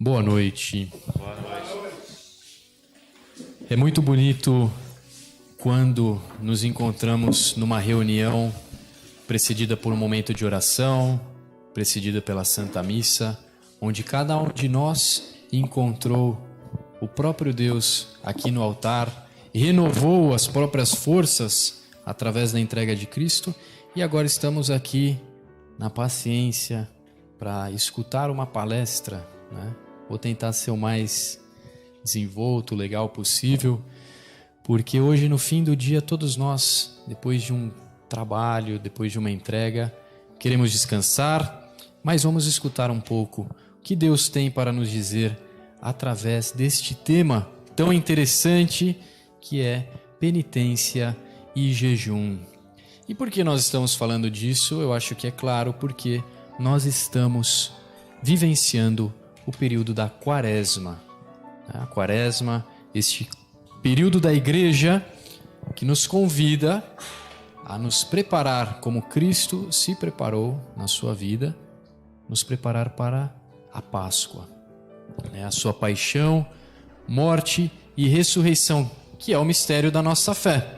Boa noite. Boa noite. É muito bonito quando nos encontramos numa reunião precedida por um momento de oração, precedida pela Santa Missa, onde cada um de nós encontrou o próprio Deus aqui no altar, renovou as próprias forças através da entrega de Cristo e agora estamos aqui na paciência para escutar uma palestra, né? Vou tentar ser o mais desenvolto, legal possível, porque hoje no fim do dia todos nós, depois de um trabalho, depois de uma entrega, queremos descansar, mas vamos escutar um pouco o que Deus tem para nos dizer através deste tema tão interessante que é penitência e jejum. E por que nós estamos falando disso? Eu acho que é claro, porque nós estamos vivenciando o período da Quaresma. A Quaresma, este período da Igreja que nos convida a nos preparar como Cristo se preparou na sua vida, nos preparar para a Páscoa, a sua paixão, morte e ressurreição, que é o mistério da nossa fé.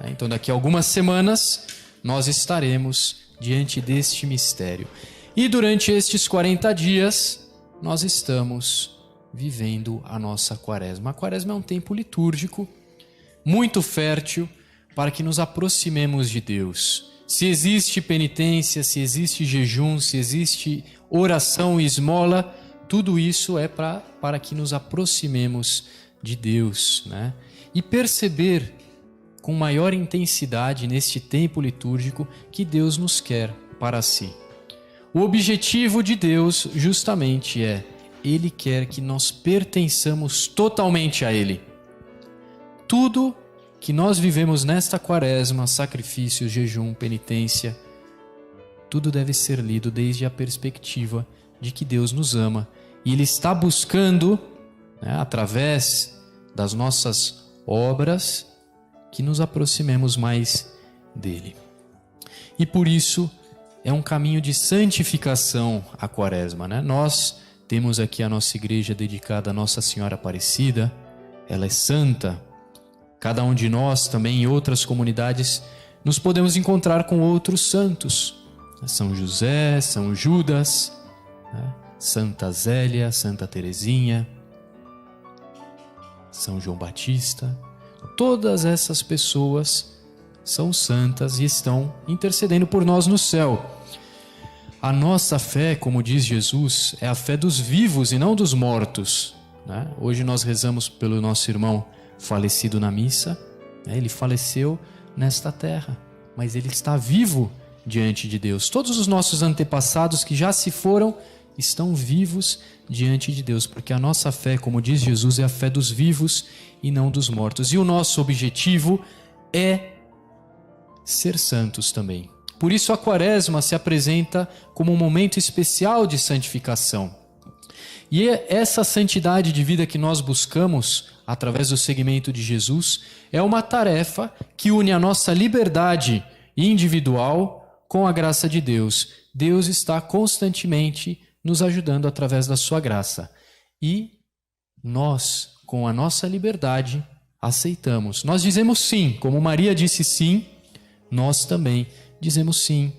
Então daqui a algumas semanas nós estaremos diante deste mistério. E durante estes 40 dias nós estamos vivendo a nossa Quaresma. A Quaresma é um tempo litúrgico muito fértil para que nos aproximemos de Deus. Se existe penitência, se existe jejum, se existe oração e esmola, tudo isso é para que nos aproximemos de Deus, né? E perceber com maior intensidade neste tempo litúrgico que Deus nos quer para si. O objetivo de Deus justamente é: Ele quer que nós pertençamos totalmente a Ele. Tudo que nós vivemos nesta Quaresma, sacrifício, jejum, penitência, tudo deve ser lido desde a perspectiva de que Deus nos ama e Ele está buscando, através das nossas obras, que nos aproximemos mais dele. E por isso é um caminho de santificação a Quaresma, né? Nós temos aqui a nossa igreja dedicada a Nossa Senhora Aparecida, ela é santa. Cada um de nós também em outras comunidades nos podemos encontrar com outros santos, São José, São Judas, Santa Zélia, Santa Teresinha, São João Batista. Todas essas pessoas são santas e estão intercedendo por nós no céu. A nossa fé, como diz Jesus, é a fé dos vivos e não dos mortos, né? Hoje nós rezamos pelo nosso irmão falecido na missa, né? Ele faleceu nesta terra, mas ele está vivo diante de Deus. Todos os nossos antepassados que já se foram estão vivos diante de Deus, porque a nossa fé, como diz Jesus, é a fé dos vivos e não dos mortos. E o nosso objetivo é ser santos também. Por isso a Quaresma se apresenta como um momento especial de santificação. E essa santidade de vida que nós buscamos através do seguimento de Jesus é uma tarefa que une a nossa liberdade individual com a graça de Deus. Deus está constantemente nos ajudando através da sua graça. E nós, com a nossa liberdade, aceitamos. Nós dizemos sim, como Maria disse sim, nós também dizemos sim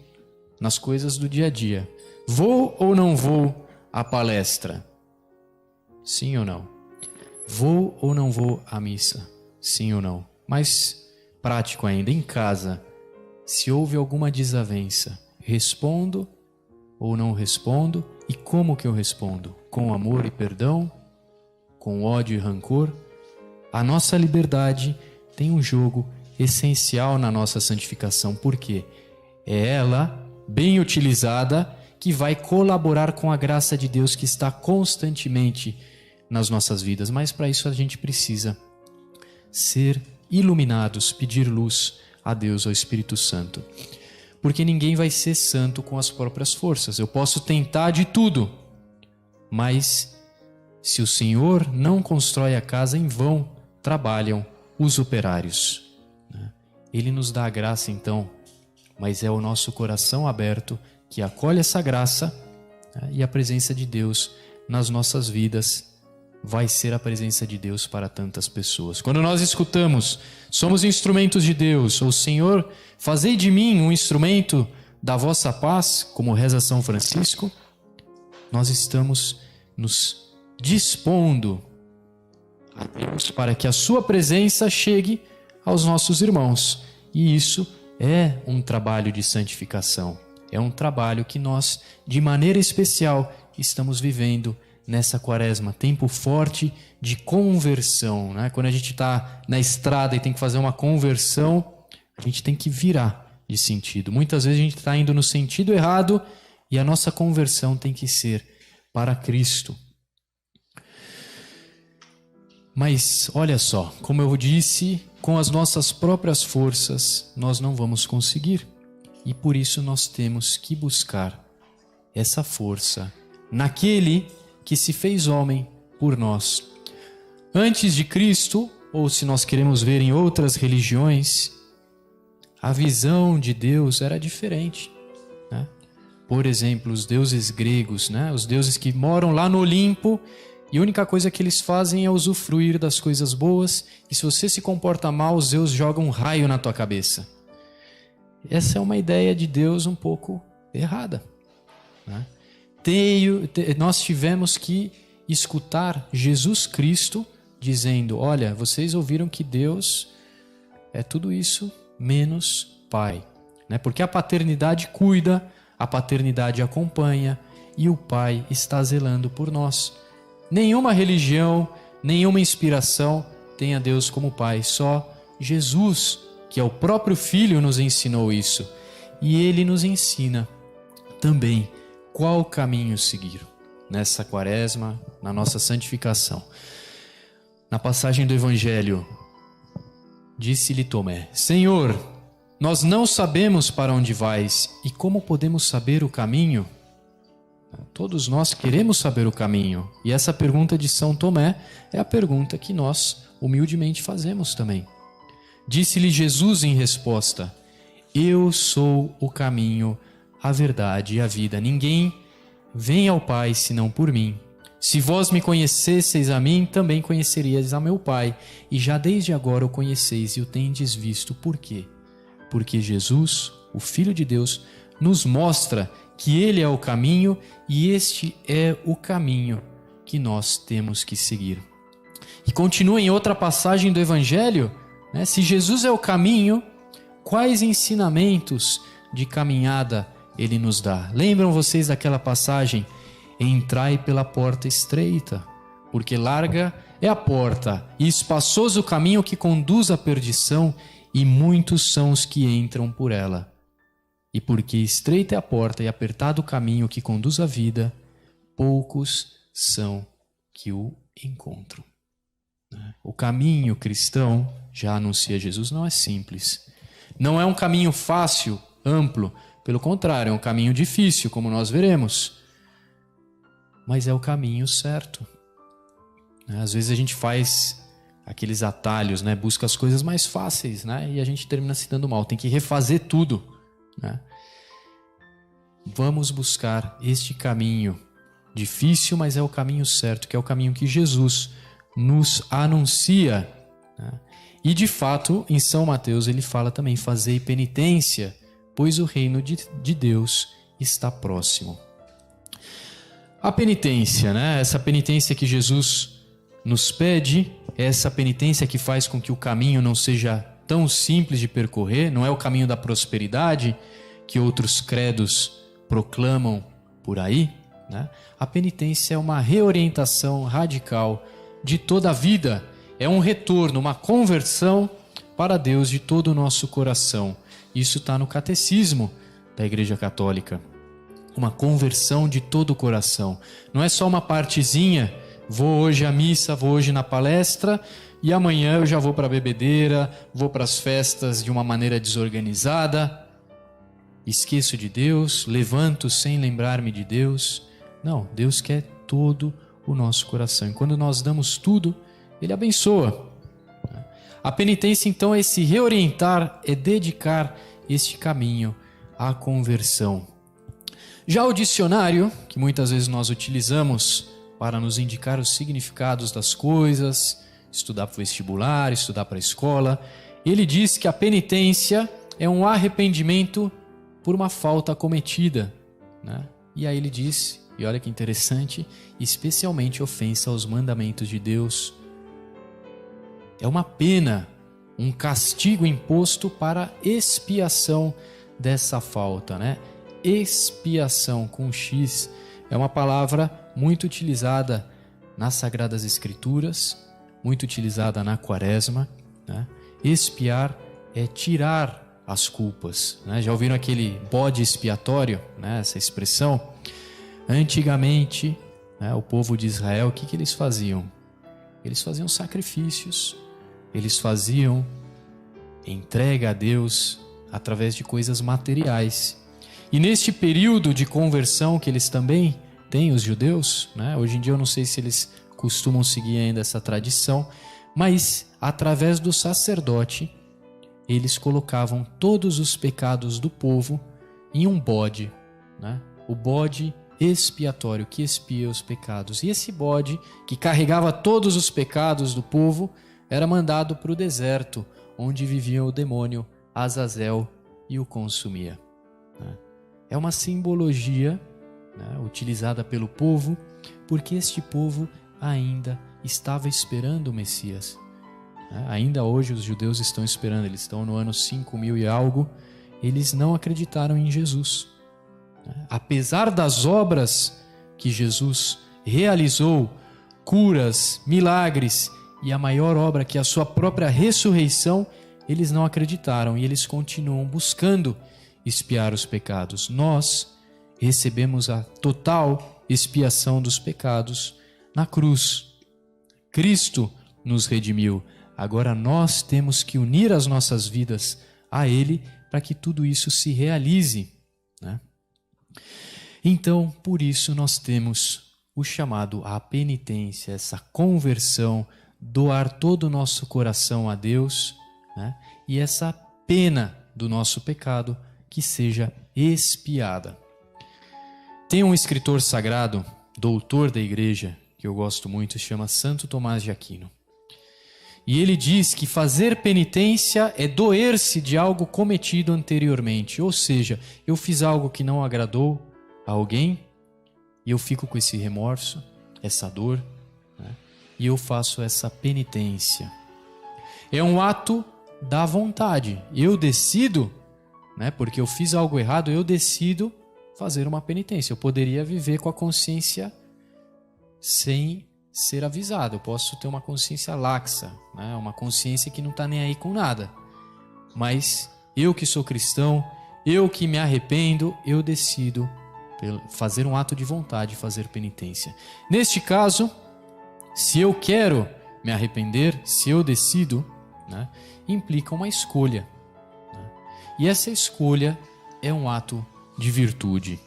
nas coisas do dia a dia. Vou ou não vou à palestra? Sim ou não? Vou ou não vou à missa? Sim ou não? Mais prático ainda, em casa, se houve alguma desavença, respondo ou não respondo? E como que eu respondo? Com amor e perdão? Com ódio e rancor? A nossa liberdade tem um jogo essencial na nossa santificação. Por quê? É ela, bem utilizada, que vai colaborar com a graça de Deus que está constantemente nas nossas vidas. Mas para isso a gente precisa ser iluminados, pedir luz a Deus, ao Espírito Santo. Porque ninguém vai ser santo com as próprias forças. Eu posso tentar de tudo, mas se o Senhor não constrói a casa, em vão trabalham os operários. Ele nos dá a graça então, mas é o nosso coração aberto que acolhe essa graça, e a presença de Deus nas nossas vidas vai ser a presença de Deus para tantas pessoas. Quando nós escutamos, somos instrumentos de Deus, ou Senhor, fazei de mim um instrumento da vossa paz, como reza São Francisco, nós estamos nos dispondo a Deus para que a sua presença chegue aos nossos irmãos. E isso é um trabalho de santificação. É um trabalho que nós, de maneira especial, estamos vivendo nessa quaresma. Tempo forte de conversão, né? Quando a gente está na estrada e tem que fazer uma conversão, a gente tem que virar de sentido. Muitas vezes a gente está indo no sentido errado e a nossa conversão tem que ser para Cristo. Mas olha só, como eu disse, com as nossas próprias forças nós não vamos conseguir. E por isso nós temos que buscar essa força naquele que se fez homem por nós. Antes de Cristo, ou se nós queremos ver em outras religiões, a visão de Deus era diferente, né? Por exemplo, os deuses gregos, né? Os deuses que moram lá no Olimpo, e a única coisa que eles fazem é usufruir das coisas boas, e se você se comporta mal, os deuses jogam um raio na tua cabeça. Essa é uma ideia de Deus um pouco errada, né? Nós tivemos que escutar Jesus Cristo dizendo: olha, vocês ouviram que Deus é tudo isso menos Pai, né? Porque a paternidade cuida, a paternidade acompanha e o Pai está zelando por nós. Nenhuma religião, nenhuma inspiração tem a Deus como Pai, só Jesus, que é o próprio Filho, nos ensinou isso. E Ele nos ensina também qual caminho seguir nessa quaresma, na nossa santificação. Na passagem do Evangelho, disse-lhe Tomé: Senhor, nós não sabemos para onde vais, e como podemos saber o caminho? Todos nós queremos saber o caminho, e essa pergunta de São Tomé é a pergunta que nós humildemente fazemos também. Disse-lhe Jesus em resposta: Eu sou o caminho, a verdade e a vida. Ninguém vem ao Pai senão por mim. Se vós me conhecesseis a mim, também conheceríeis a meu Pai, e já desde agora o conheceis e o tendes visto. Por quê? Porque Jesus, o Filho de Deus, nos mostra que Ele é o caminho, e este é o caminho que nós temos que seguir. E continua em outra passagem do Evangelho, né? Se Jesus é o caminho, quais ensinamentos de caminhada Ele nos dá? Lembram vocês daquela passagem? Entrai pela porta estreita, porque larga é a porta e espaçoso o caminho que conduz à perdição, e muitos são os que entram por ela. E porque estreita é a porta e apertado o caminho que conduz à vida, poucos são que o encontram. O caminho cristão, já anuncia Jesus, não é simples. Não é um caminho fácil, amplo. Pelo contrário, é um caminho difícil, como nós veremos. Mas é o caminho certo. Às vezes a gente faz aqueles atalhos, né? Busca as coisas mais fáceis, né? E a gente termina se dando mal. Tem que refazer tudo, né? Vamos buscar este caminho difícil, mas é o caminho certo, que é o caminho que Jesus nos anuncia, né? E de fato, em São Mateus ele fala também: fazei penitência, pois o reino de Deus está próximo. A penitência, né? Essa penitência que Jesus nos pede, essa penitência que faz com que o caminho não seja tão simples de percorrer, não é o caminho da prosperidade que outros credos proclamam por aí, né? A penitência é uma reorientação radical de toda a vida, é um retorno, uma conversão para Deus de todo o nosso coração. Isso está no Catecismo da Igreja Católica. Uma conversão de todo o coração. Não é só uma partezinha, vou hoje à missa, vou hoje na palestra e amanhã eu já vou para a bebedeira, vou para as festas de uma maneira desorganizada, esqueço de Deus, levanto sem lembrar-me de Deus. Não, Deus quer todo o nosso coração. E quando nós damos tudo, Ele abençoa. A penitência, então, é se reorientar, é dedicar este caminho à conversão. Já o dicionário, que muitas vezes nós utilizamos para nos indicar os significados das coisas, estudar para o vestibular, estudar para a escola. Ele diz que a penitência é um arrependimento por uma falta cometida, né? E aí ele diz, e olha que interessante, especialmente ofensa aos mandamentos de Deus. É uma pena, um castigo imposto para expiação dessa falta, né? Expiação com X é uma palavra muito utilizada nas Sagradas Escrituras, muito utilizada na Quaresma, né? Expiar é tirar as culpas, né? Já ouviram aquele bode expiatório, né? Essa expressão? Antigamente, né, o povo de Israel, o que eles faziam? Eles faziam sacrifícios, eles faziam entrega a Deus através de coisas materiais. E neste período de conversão que eles também têm, os judeus, né? Hoje em dia eu não sei se eles costumam seguir ainda essa tradição, mas através do sacerdote, eles colocavam todos os pecados do povo em um bode, né? O bode expiatório que expia os pecados. E esse bode, que carregava todos os pecados do povo, era mandado para o deserto, onde vivia o demônio Azazel e o consumia. É uma simbologia, né, utilizada pelo povo, porque este povo ainda estava esperando o Messias. Ainda hoje os judeus estão esperando, eles estão no ano 5000 e algo, eles não acreditaram em Jesus. Apesar das obras que Jesus realizou, curas, milagres e a maior obra que é a sua própria ressurreição, eles não acreditaram e eles continuam buscando expiar os pecados. Nós recebemos a total expiação dos pecados na cruz. Cristo nos redimiu. Agora nós temos que unir as nossas vidas a Ele para que tudo isso se realize, né? Então, por isso nós temos o chamado à penitência, essa conversão, doar todo o nosso coração a Deus, né? E essa pena do nosso pecado que seja expiada. Tem um escritor sagrado, doutor da igreja, que eu gosto muito, se chama Santo Tomás de Aquino. E ele diz que fazer penitência é doer-se de algo cometido anteriormente. Ou seja, eu fiz algo que não agradou a alguém e eu fico com esse remorso, essa dor, né? E eu faço essa penitência. É um ato da vontade. Eu decido, né, porque eu fiz algo errado, eu decido fazer uma penitência. Eu poderia viver com a consciência sem ser avisado. Eu posso ter uma consciência laxa, né? Uma consciência que não está nem aí com nada. Mas eu que sou cristão, eu que me arrependo, eu decido fazer um ato de vontade, fazer penitência. Neste caso, se eu quero me arrepender, se eu decido, né, implica uma escolha, né? E essa escolha é um ato de virtude.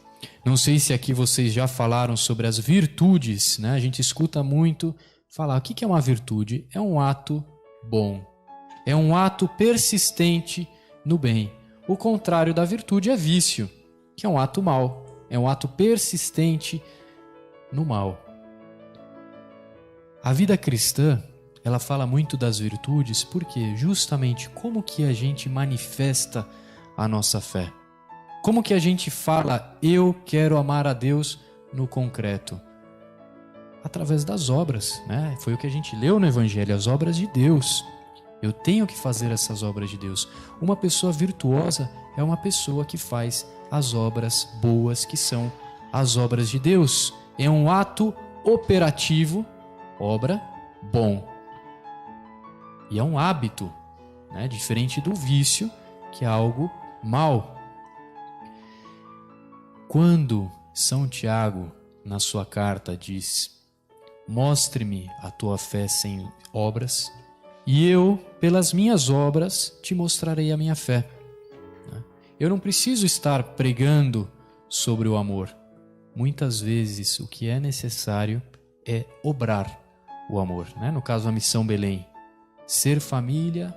Não sei se aqui vocês já falaram sobre as virtudes, né? A gente escuta muito falar, o que é uma virtude? É um ato bom, é um ato persistente no bem. O contrário da virtude é vício, que é um ato mau, é um ato persistente no mal. A vida cristã, ela fala muito das virtudes, porque justamente como que a gente manifesta a nossa fé? Como que a gente fala, eu quero amar a Deus no concreto? Através das obras, né? Foi o que a gente leu no Evangelho, as obras de Deus. Eu tenho que fazer essas obras de Deus. Uma pessoa virtuosa é uma pessoa que faz as obras boas, que são as obras de Deus. É um ato operativo, obra bom. E é um hábito, né? Diferente do vício, que é algo mau. Quando São Tiago, na sua carta, diz: mostre-me a tua fé sem obras, e eu, pelas minhas obras, te mostrarei a minha fé. Eu não preciso estar pregando sobre o amor. Muitas vezes o que é necessário é obrar o amor, né? No caso, a Missão Belém. Ser família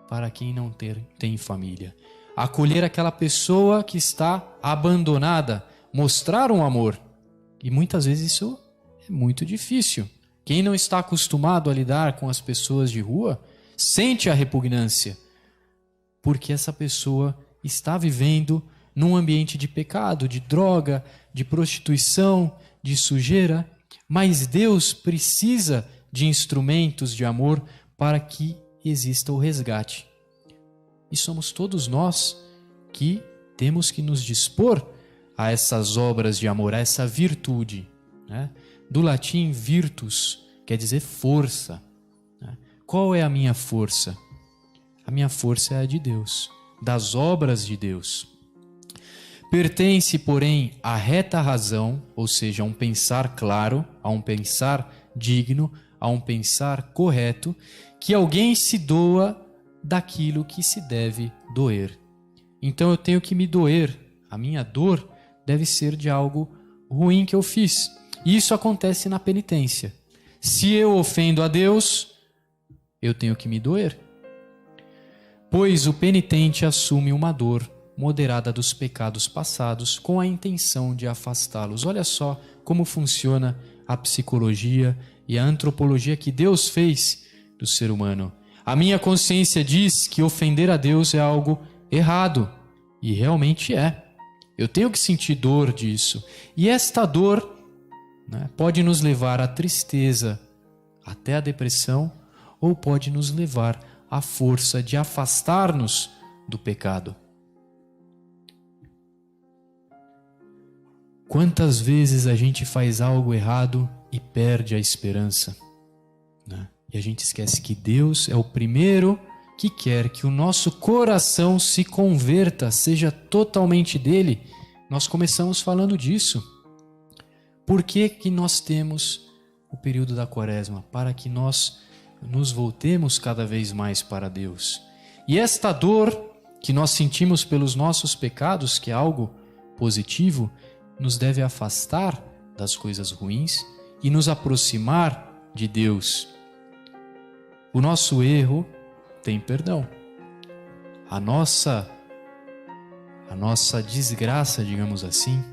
para quem não tem família. Acolher aquela pessoa que está abandonada, mostrar um amor. E muitas vezes isso é muito difícil. Quem não está acostumado a lidar com as pessoas de rua sente a repugnância, porque essa pessoa está vivendo num ambiente de pecado, de droga, de prostituição, de sujeira. Mas Deus precisa de instrumentos de amor para que exista o resgate. E somos todos nós que temos que nos dispor a essas obras de amor, a essa virtude, né? Do latim virtus, quer dizer força, né? Qual é a minha força? A minha força é a de Deus, das obras de Deus. Pertence, porém, à reta razão, ou seja, a um pensar claro, a um pensar digno, a um pensar correto, que alguém se doa daquilo que se deve doer. Então eu tenho que me doer. A minha dor deve ser de algo ruim que eu fiz. E isso acontece na penitência. Se eu ofendo a Deus, eu tenho que me doer. Pois o penitente assume uma dor moderada dos pecados passados com a intenção de afastá-los. Olha só como funciona a psicologia e a antropologia que Deus fez do ser humano. A minha consciência diz que ofender a Deus é algo errado, e realmente é. Eu tenho que sentir dor disso. E esta dor, né, pode nos levar à tristeza, até à depressão, ou pode nos levar à força de afastar-nos do pecado. Quantas vezes a gente faz algo errado e perde a esperança, né? E a gente esquece que Deus é o primeiro que quer que o nosso coração se converta, seja totalmente dele. Nós começamos falando disso. Por que que nós temos o período da Quaresma? Para que nós nos voltemos cada vez mais para Deus. E esta dor que nós sentimos pelos nossos pecados, que é algo positivo, nos deve afastar das coisas ruins e nos aproximar de Deus. O nosso erro tem perdão. A nossa desgraça, digamos assim,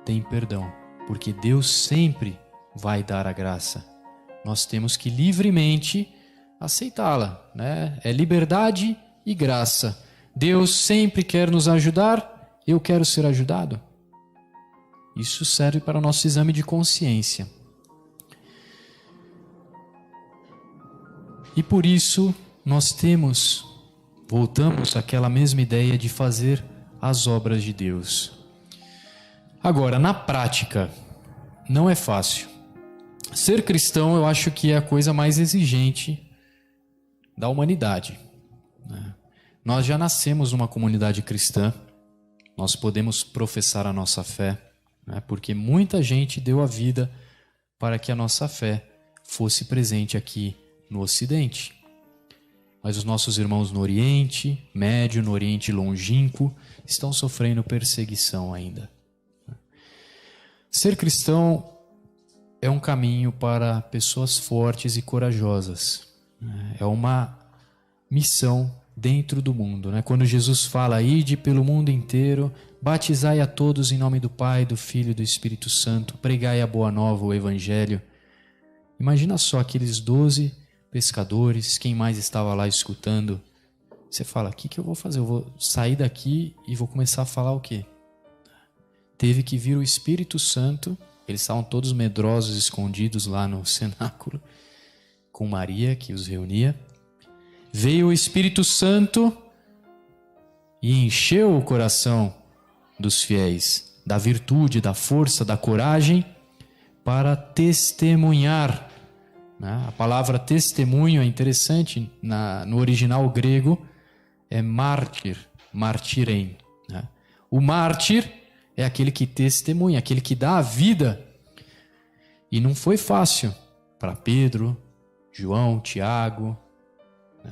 tem perdão, porque Deus sempre vai dar a graça. Nós temos que livremente aceitá-la, né? É liberdade e graça. Deus sempre quer nos ajudar, eu quero ser ajudado. Isso serve para o nosso exame de consciência. E por isso nós voltamos àquela mesma ideia de fazer as obras de Deus. Agora, na prática, não é fácil. Ser cristão eu acho que é a coisa mais exigente da humanidade, né? Nós já nascemos numa comunidade cristã, nós podemos professar a nossa fé, né? Porque muita gente deu a vida para que a nossa fé fosse presente aqui no Ocidente. Mas os nossos irmãos no Oriente Médio, no Oriente Longínquo, estão sofrendo perseguição ainda. Ser cristão é um caminho para pessoas fortes e corajosas. É uma missão dentro do mundo, né? Quando Jesus fala, ide pelo mundo inteiro, batizai a todos em nome do Pai, do Filho e do Espírito Santo, pregai a boa nova, o Evangelho. Imagina só aqueles 12 pescadores, quem mais estava lá escutando. Você fala, o que eu vou fazer? Eu vou sair daqui e vou começar a falar o quê? Teve que vir o Espírito Santo, eles estavam todos medrosos, escondidos lá no cenáculo, com Maria, que os reunia. Veio o Espírito Santo e encheu o coração dos fiéis da virtude, da força, da coragem para testemunhar. A palavra testemunho é interessante, no original grego é mártir, martirem. O mártir é aquele que testemunha, aquele que dá a vida. E não foi fácil para Pedro, João, Tiago,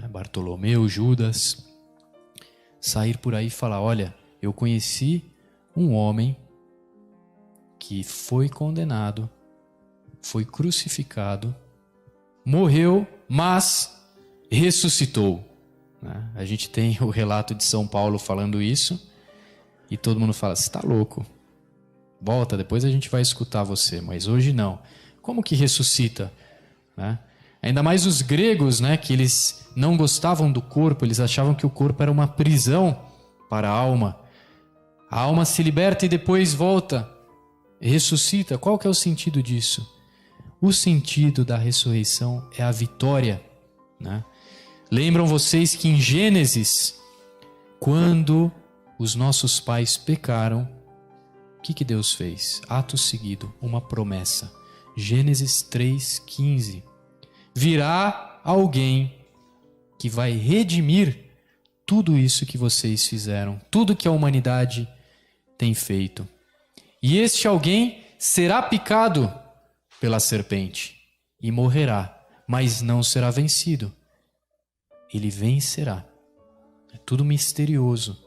Bartolomeu, Judas, sair por aí e falar, olha, eu conheci um homem que foi condenado, foi crucificado, morreu, mas ressuscitou. A gente tem o relato de São Paulo falando isso e todo mundo fala, você está louco, volta, depois a gente vai escutar você, mas hoje não. Como que ressuscita? Né? Ainda mais os gregos, né, que eles não gostavam do corpo, eles achavam que o corpo era uma prisão para a alma. A alma se liberta e depois volta, ressuscita. Qual que é o sentido disso? O sentido da ressurreição é a vitória, né? Lembram vocês que em Gênesis, quando os nossos pais pecaram, o que Deus fez? Ato seguido, uma promessa. Gênesis 3,15. Virá alguém que vai redimir tudo isso que vocês fizeram, tudo que a humanidade tem feito. E este alguém será picado pela serpente e morrerá, mas não será vencido. Ele vencerá. É tudo misterioso.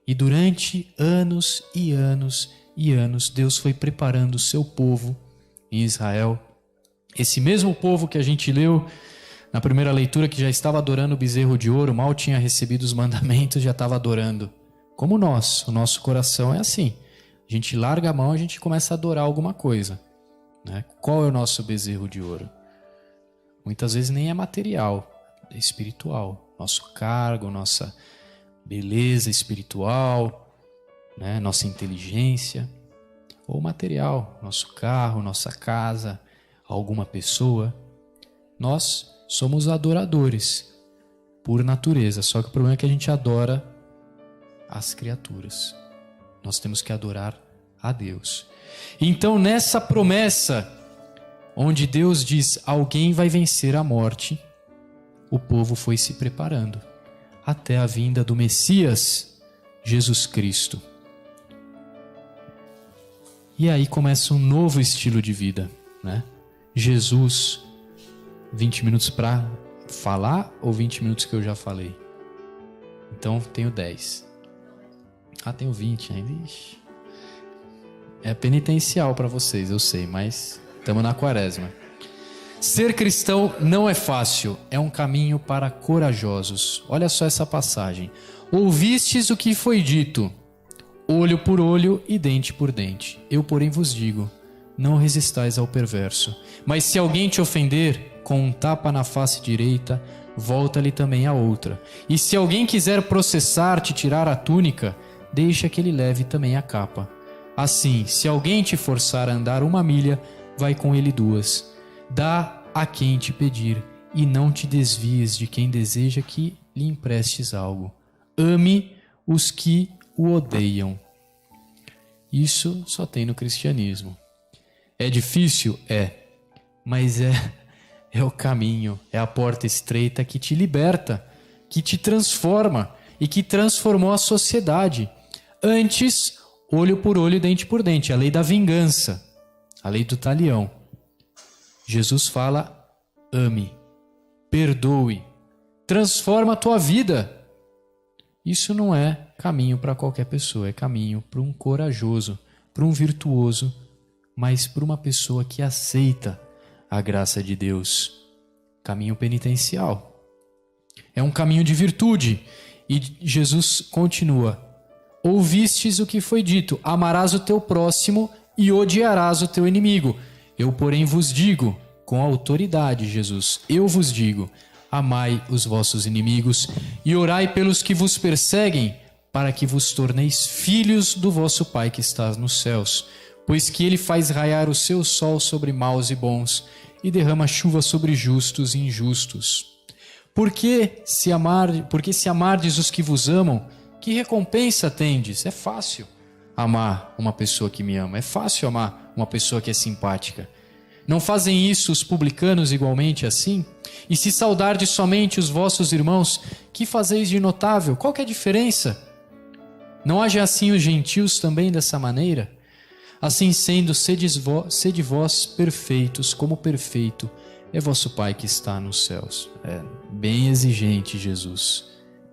E durante anos e anos e anos, Deus foi preparando o seu povo em Israel. Esse mesmo povo que a gente leu na primeira leitura, que já estava adorando o bezerro de ouro, mal tinha recebido os mandamentos, já estava adorando. Como nós, o nosso coração é assim. A gente larga a mão, a gente começa a adorar alguma coisa. Né? Qual é o nosso bezerro de ouro? Muitas vezes nem é material, é espiritual. Nosso cargo, nossa beleza espiritual, né? Nossa inteligência. Ou material, nosso carro, nossa casa, alguma pessoa. Nós somos adoradores por natureza, só que o problema é que a gente adora as criaturas. Nós temos que adorar a Deus. Então, nessa promessa, onde Deus diz, alguém vai vencer a morte, o povo foi se preparando até a vinda do Messias, Jesus Cristo. E aí começa um novo estilo de vida, né? Jesus, 20 minutos para falar ou 20 minutos que eu já falei? Então, tenho 10. Tenho 20 ainda. Ixi. É penitencial para vocês, eu sei, mas estamos na quaresma. Ser cristão não é fácil, é um caminho para corajosos. Olha só essa passagem. Ouvistes o que foi dito, olho por olho e dente por dente. Eu, porém, vos digo, não resistais ao perverso. Mas se alguém te ofender, com um tapa na face direita, volta-lhe também a outra. E se alguém quiser processar-te, tirar a túnica, deixa que ele leve também a capa. Assim, se alguém te forçar a andar 1 milha, vai com ele 2. Dá a quem te pedir, e não te desvies de quem deseja que lhe emprestes algo. Ame os que o odeiam. Isso só tem no cristianismo. É difícil? É. Mas é o caminho, é a porta estreita que te liberta, que te transforma e que transformou a sociedade. Antes, olho por olho, dente por dente, a lei da vingança, a lei do talião. Jesus fala, ame, perdoe, transforma a tua vida. Isso não é caminho para qualquer pessoa, é caminho para um corajoso, para um virtuoso, mas para uma pessoa que aceita a graça de Deus. Caminho penitencial. É um caminho de virtude. E Jesus continua. Ouvistes o que foi dito, amarás o teu próximo e odiarás o teu inimigo. Eu, porém, vos digo, com autoridade, Jesus, eu vos digo, amai os vossos inimigos e orai pelos que vos perseguem, para que vos torneis filhos do vosso Pai que está nos céus. Pois que ele faz raiar o seu sol sobre maus e bons, e derrama chuva sobre justos e injustos. Porque se amardes os que vos amam, que recompensa tendes? É fácil amar uma pessoa que me ama, é fácil amar uma pessoa que é simpática. Não fazem isso os publicanos igualmente assim? E se saudardes somente os vossos irmãos, que fazeis de notável? Qual que é a diferença? Não age assim os gentios também dessa maneira? Assim sendo, sede vós perfeitos, como perfeito é vosso Pai que está nos céus. É bem exigente Jesus.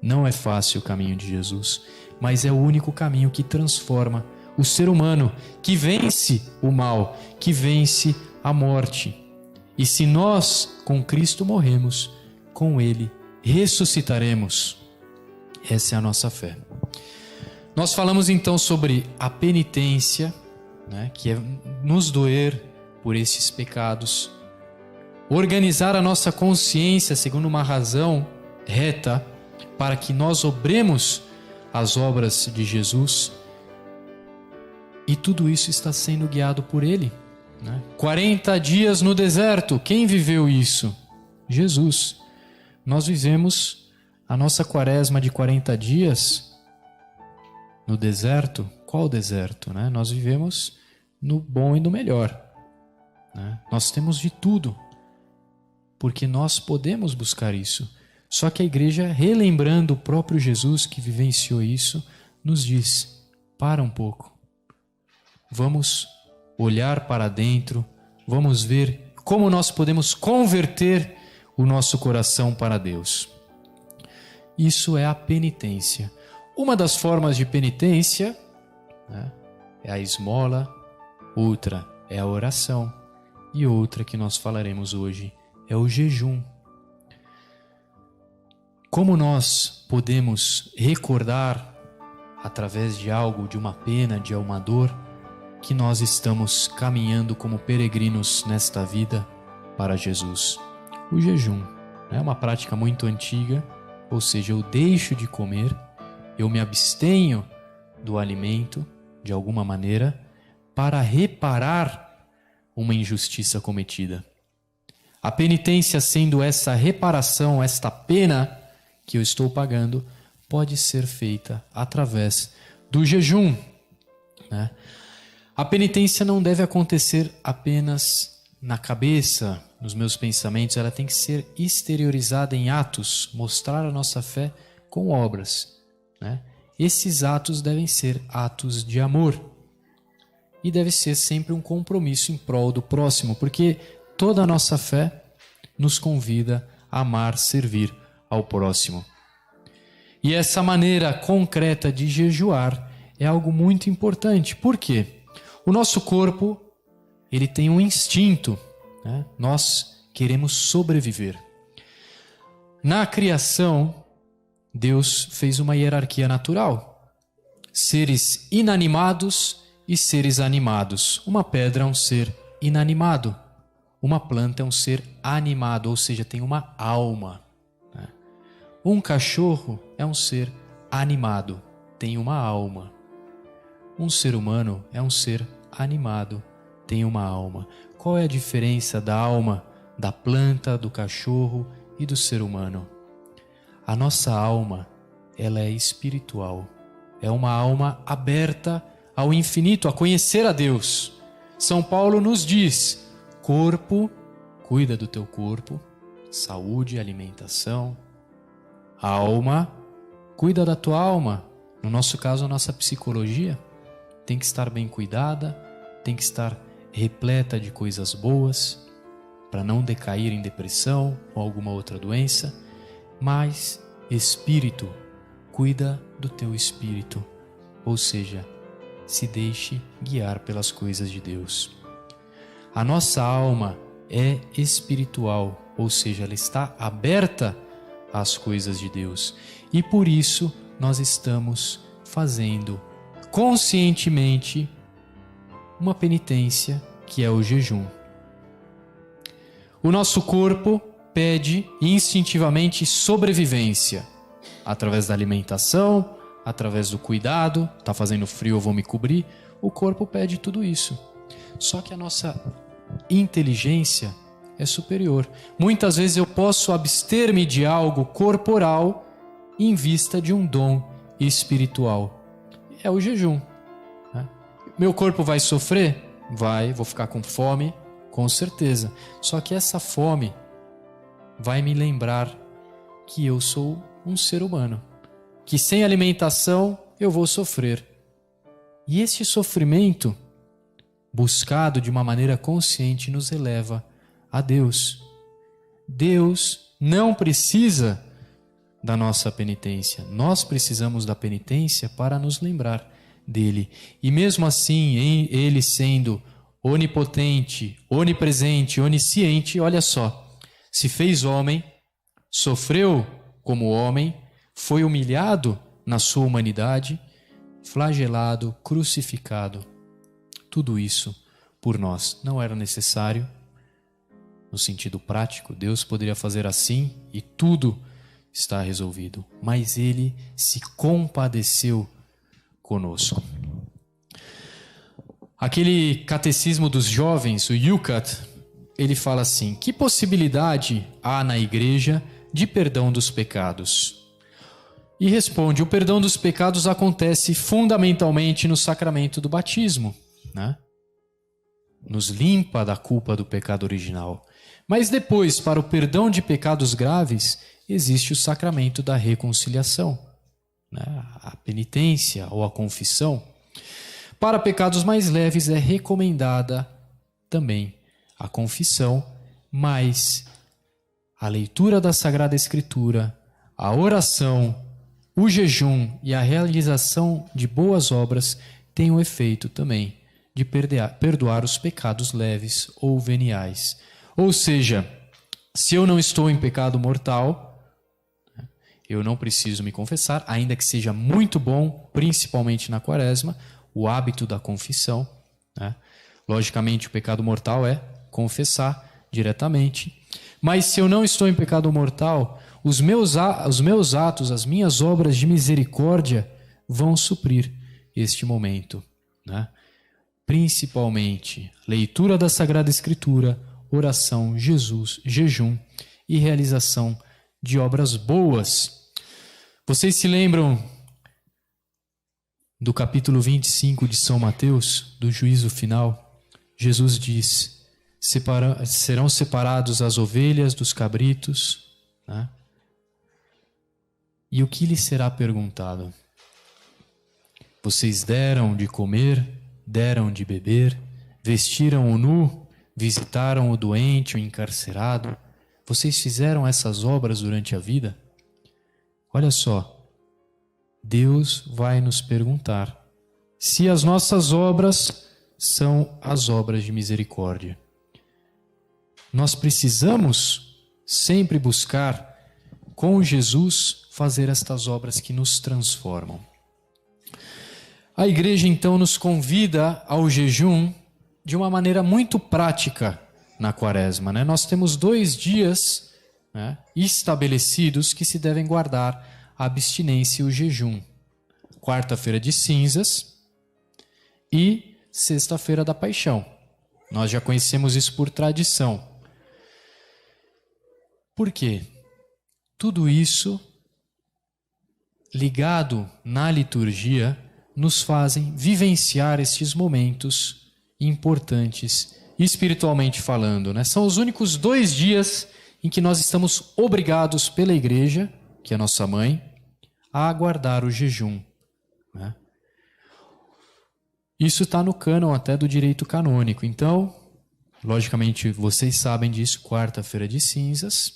Não é fácil o caminho de Jesus, mas é o único caminho que transforma o ser humano, que vence o mal, que vence a morte. E se nós com Cristo morremos, com Ele ressuscitaremos. Essa é a nossa fé. Nós falamos então sobre a penitência, né, que é nos doer por esses pecados, organizar a nossa consciência segundo uma razão reta, para que nós obremos as obras de Jesus. E tudo isso está sendo guiado por Ele, né? 40 dias no deserto, quem viveu isso? Jesus. Nós vivemos a nossa quaresma de 40 dias no deserto. Qual deserto, né? Nós vivemos no bom e no melhor, né? Nós temos de tudo, porque nós podemos buscar isso. Só que a igreja, relembrando o próprio Jesus que vivenciou isso, nos diz: para um pouco. Vamos olhar para dentro, vamos ver como nós podemos converter o nosso coração para Deus. Isso é a penitência. Uma das formas de penitência, né, é a esmola, outra é a oração e outra que nós falaremos hoje é o jejum. Como nós podemos recordar, através de algo, de uma pena, de uma dor, que nós estamos caminhando como peregrinos nesta vida para Jesus? O jejum é uma prática muito antiga, ou seja, eu deixo de comer, eu me abstenho do alimento, de alguma maneira, para reparar uma injustiça cometida. A penitência, sendo essa reparação, esta pena que eu estou pagando, pode ser feita através do jejum, né? A penitência não deve acontecer apenas na cabeça, nos meus pensamentos, ela tem que ser exteriorizada em atos, mostrar a nossa fé com obras, né? Esses atos devem ser atos de amor e deve ser sempre um compromisso em prol do próximo, porque toda a nossa fé nos convida a amar, servir ao próximo. E essa maneira concreta de jejuar é algo muito importante. Por quê? O nosso corpo, ele tem um instinto, né? Nós queremos sobreviver. Na criação, Deus fez uma hierarquia natural. Seres inanimados e seres animados. Uma pedra é um ser inanimado. Uma planta é um ser animado, ou seja, tem uma alma, né? Um cachorro é um ser animado, tem uma alma. Um ser humano é um ser animado, tem uma alma. Qual é a diferença da alma da planta, do cachorro e do ser humano? A nossa alma, ela é espiritual. É uma alma aberta ao infinito, a conhecer a Deus. São Paulo nos diz: corpo, cuida do teu corpo, saúde, alimentação. Alma, cuida da tua alma. No nosso caso, a nossa psicologia tem que estar bem cuidada, tem que estar repleta de coisas boas, para não decair em depressão ou alguma outra doença. Mas espírito, cuida do teu espírito, ou seja, se deixe guiar pelas coisas de Deus. A nossa alma é espiritual, ou seja, ela está aberta às coisas de Deus. E por isso nós estamos fazendo conscientemente uma penitência que é o jejum. O nosso corpo pede instintivamente sobrevivência, através da alimentação, através do cuidado. Está fazendo frio, eu vou me cobrir. O corpo pede tudo isso. Só que a nossa inteligência é superior. Muitas vezes eu posso abster-me de algo corporal em vista de um dom espiritual. É o jejum, né? Meu corpo vai sofrer? Vai, vou ficar com fome, com certeza. Só que essa fome vai me lembrar que eu sou um ser humano, que sem alimentação eu vou sofrer. E esse sofrimento, buscado de uma maneira consciente, nos eleva a Deus. Deus não precisa da nossa penitência. Nós precisamos da penitência para nos lembrar dele. E mesmo assim, ele sendo onipotente, onipresente, onisciente, olha só, se fez homem, sofreu como homem, foi humilhado na sua humanidade, flagelado, crucificado. Tudo isso por nós. Não era necessário, no sentido prático, Deus poderia fazer assim e tudo está resolvido. Mas Ele se compadeceu conosco. Aquele catecismo dos jovens, o Yucat, ele fala assim: que possibilidade há na igreja de perdão dos pecados? E responde: o perdão dos pecados acontece fundamentalmente no sacramento do batismo, né? Nos limpa da culpa do pecado original. Mas depois, para o perdão de pecados graves, existe o sacramento da reconciliação, né? A penitência ou a confissão. Para pecados mais leves é recomendada também a confissão, mas a leitura da Sagrada Escritura, a oração, o jejum e a realização de boas obras têm o efeito também de perdoar os pecados leves ou veniais. Ou seja, se eu não estou em pecado mortal, eu não preciso me confessar, ainda que seja muito bom, principalmente na Quaresma, o hábito da confissão, né? Logicamente, o pecado mortal é confessar diretamente. Mas se eu não estou em pecado mortal, os meus atos, as minhas obras de misericórdia vão suprir este momento, né? Principalmente leitura da Sagrada Escritura, oração, jejum e realização de obras boas. Vocês se lembram do capítulo 25 de São Mateus, do juízo final? Jesus diz: serão separados as ovelhas dos cabritos, né? E o que lhe será perguntado? Vocês deram de comer, deram de beber, vestiram o nu, visitaram o doente, o encarcerado? Vocês fizeram essas obras durante a vida? Olha só, Deus vai nos perguntar se as nossas obras são as obras de misericórdia. Nós precisamos sempre buscar, com Jesus, fazer estas obras que nos transformam. A igreja, então, nos convida ao jejum de uma maneira muito prática na Quaresma, né? Nós temos 2 dias, né, estabelecidos que se devem guardar a abstinência e o jejum. Quarta-feira de cinzas e sexta-feira da paixão. Nós já conhecemos isso por tradição. Por quê? Tudo isso, ligado na liturgia, nos fazem vivenciar estes momentos importantes, espiritualmente falando, né? São os únicos 2 dias em que nós estamos obrigados pela igreja, que é a nossa mãe, a aguardar o jejum, né? Isso está no cânon até do direito canônico. Então, logicamente, vocês sabem disso, quarta-feira de cinzas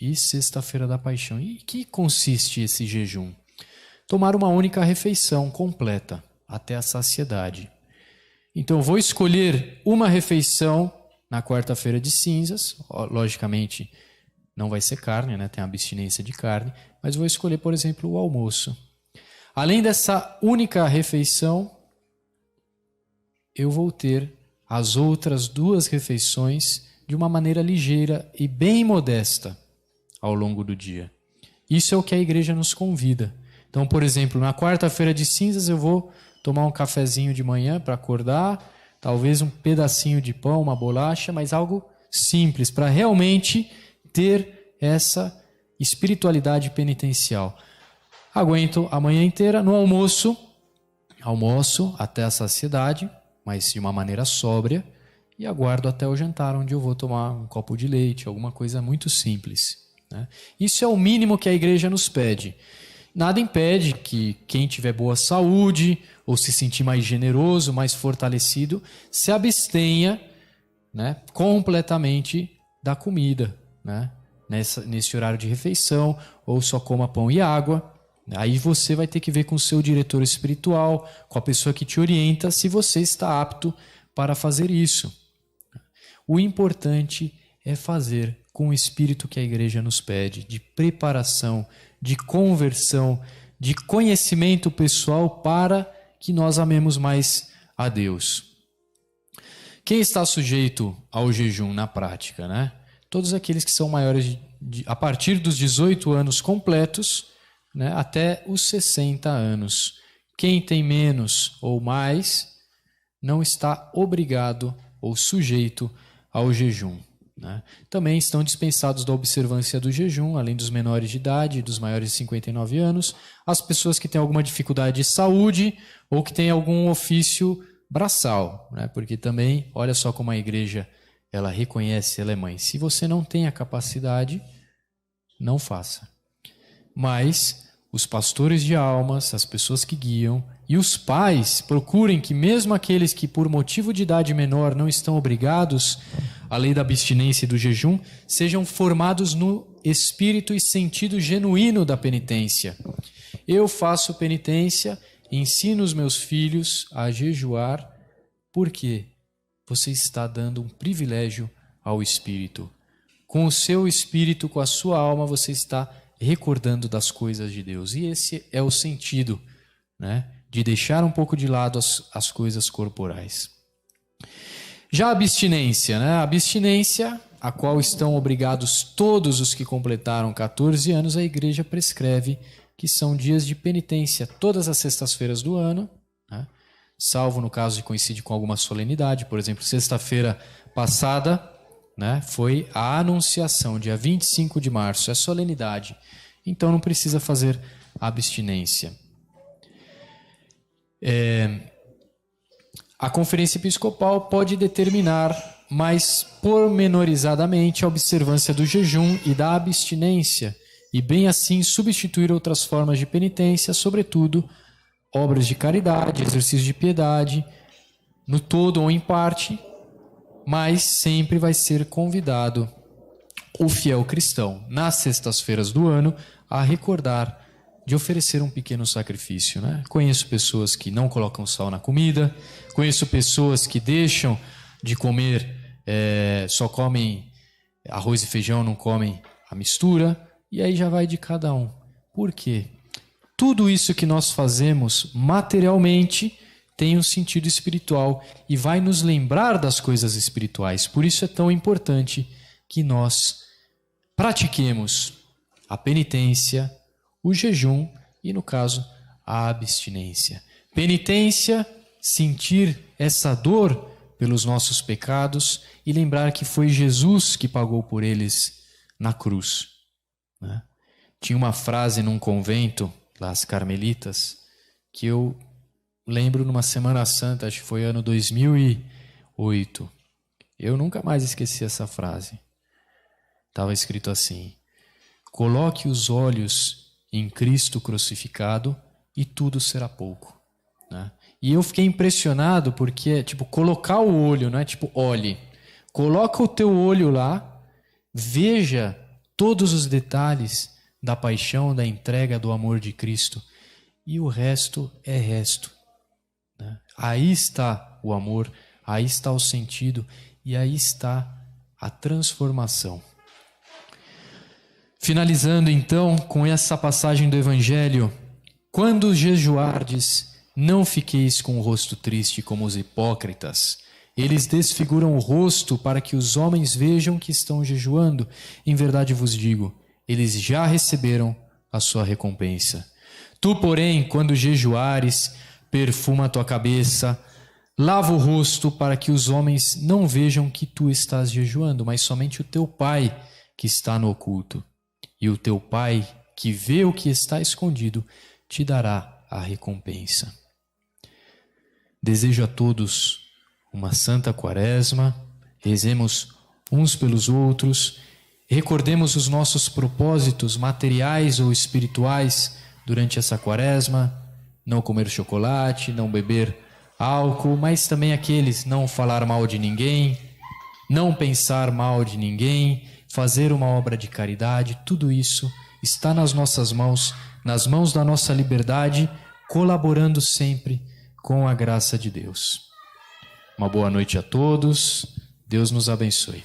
e sexta-feira da paixão. E que consiste esse jejum? Tomar uma única refeição completa, até a saciedade. Então, eu vou escolher uma refeição na quarta-feira de cinzas, logicamente não vai ser carne, né? Tem a abstinência de carne, mas vou escolher, por exemplo, o almoço. Além dessa única refeição, eu vou ter as outras 2 refeições de uma maneira ligeira e bem modesta ao longo do dia. Isso é o que a igreja nos convida. Então, por exemplo, na quarta-feira de cinzas eu vou tomar um cafezinho de manhã para acordar, talvez um pedacinho de pão, uma bolacha, mas algo simples, para realmente ter essa espiritualidade penitencial. Aguento a manhã inteira. No almoço até a saciedade, mas de uma maneira sóbria, e aguardo até o jantar, onde eu vou tomar um copo de leite, alguma coisa muito simples, né? Isso é o mínimo que a igreja nos pede. Nada impede que quem tiver boa saúde ou se sentir mais generoso, mais fortalecido, se abstenha, né, completamente da comida, né, nesse horário de refeição, ou só coma pão e água. Aí você vai ter que ver com o seu diretor espiritual, com a pessoa que te orienta, se você está apto para fazer isso. O importante é fazer com o espírito que a igreja nos pede, de preparação, de conversão, de conhecimento pessoal para que nós amemos mais a Deus. Quem está sujeito ao jejum na prática, né? Todos aqueles que são maiores a partir dos 18 anos completos, né, até os 60 anos. Quem tem menos ou mais não está obrigado ou sujeito ao jejum, né? Também estão dispensados da observância do jejum, além dos menores de idade e dos maiores de 59 anos, as pessoas que têm alguma dificuldade de saúde ou que têm algum ofício braçal, né? Porque também, olha só como a igreja ela reconhece, ela é mãe. Se você não tem a capacidade, não faça. Mas os pastores de almas, as pessoas que guiam e os pais procurem que mesmo aqueles que por motivo de idade menor não estão obrigados à lei da abstinência e do jejum, sejam formados no espírito e sentido genuíno da penitência. Eu faço penitência, ensino os meus filhos a jejuar, porque você está dando um privilégio ao espírito. Com o seu espírito, com a sua alma, você está recordando das coisas de Deus. E esse é o sentido, né, de deixar um pouco de lado as coisas corporais. Já a abstinência, né? A abstinência, a qual estão obrigados todos os que completaram 14 anos, a igreja prescreve que são dias de penitência todas as sextas-feiras do ano, né? Salvo no caso de coincide com alguma solenidade. Por exemplo, sexta-feira passada, né, foi a Anunciação, dia 25 de março, é solenidade. Então não precisa fazer abstinência. A Conferência Episcopal pode determinar mais pormenorizadamente a observância do jejum e da abstinência, e bem assim substituir outras formas de penitência, sobretudo obras de caridade, exercícios de piedade, no todo ou em parte, mas sempre vai ser convidado o fiel cristão, nas sextas-feiras do ano, a recordar de oferecer um pequeno sacrifício, né? Conheço pessoas que não colocam sal na comida, conheço pessoas que deixam de comer, só comem arroz e feijão, não comem a mistura, e aí já vai de cada um. Por quê? Tudo isso que nós fazemos materialmente tem um sentido espiritual e vai nos lembrar das coisas espirituais. Por isso é tão importante que nós pratiquemos a penitência, o jejum e, no caso, a abstinência. Penitência, sentir essa dor pelos nossos pecados e lembrar que foi Jesus que pagou por eles na cruz, né? Tinha uma frase num convento, lá as Carmelitas, que eu lembro numa Semana Santa, acho que foi ano 2008. Eu nunca mais esqueci essa frase. Estava escrito assim: coloque os olhos em Cristo crucificado e tudo será pouco, né? E eu fiquei impressionado porque é tipo colocar o olho, não é tipo olhe. Coloca o teu olho lá, veja todos os detalhes da paixão, da entrega, do amor de Cristo, e o resto é resto, né? Aí está o amor, aí está o sentido e aí está a transformação. Finalizando então com essa passagem do Evangelho: quando jejuardes, não fiqueis com o rosto triste como os hipócritas. Eles desfiguram o rosto para que os homens vejam que estão jejuando. Em verdade vos digo, eles já receberam a sua recompensa. Tu, porém, quando jejuares, perfuma a tua cabeça, lava o rosto para que os homens não vejam que tu estás jejuando, mas somente o teu Pai que está no oculto. E o teu Pai, que vê o que está escondido, te dará a recompensa. Desejo a todos uma santa quaresma, rezemos uns pelos outros, recordemos os nossos propósitos materiais ou espirituais durante essa quaresma: não comer chocolate, não beber álcool, mas também aqueles: não falar mal de ninguém, não pensar mal de ninguém, fazer uma obra de caridade. Tudo isso está nas nossas mãos, nas mãos da nossa liberdade, colaborando sempre com a graça de Deus. Uma boa noite a todos, Deus nos abençoe.